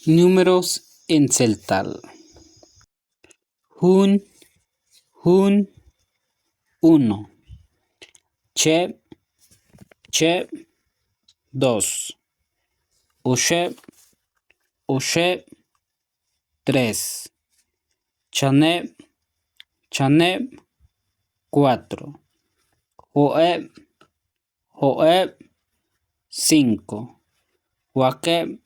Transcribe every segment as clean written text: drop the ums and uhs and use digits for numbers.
Números en celtal. Hun, hun, uno. Che, che, dos. Oche, oche, tres. Chané, chané, cuatro. Joe, joe, cinco. Huaque,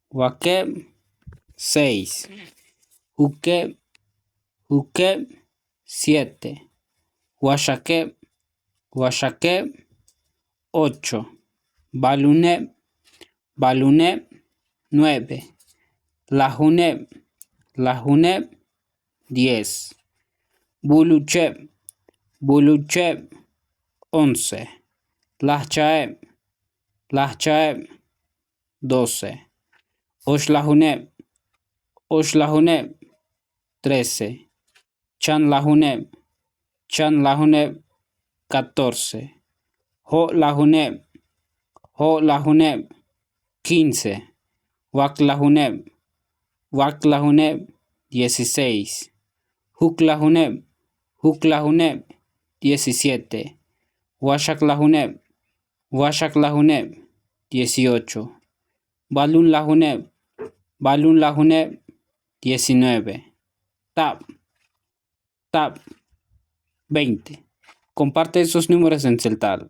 huaque, seis. Juque, juque, siete. Huachaque, huachaque, ocho. Baluné, baluné, nueve. Lajuné, lajuné, 10. Buluché, buluché, 11. Lachchaé, lachchaé, 12. Oshlajuné, oshlajuné, 13. Chanlajuné, chanlajuné, 14. Jolajuné, jolajuné, 15. Huaclajuné, huaclajuné, 16. Juclajuné, juclajuné, 17. Huachaclajuné, huachaclajuné, 18. Balunlajuné, balunlajuné, 19. Tap, tap, 20. Comparte esos números en celtal.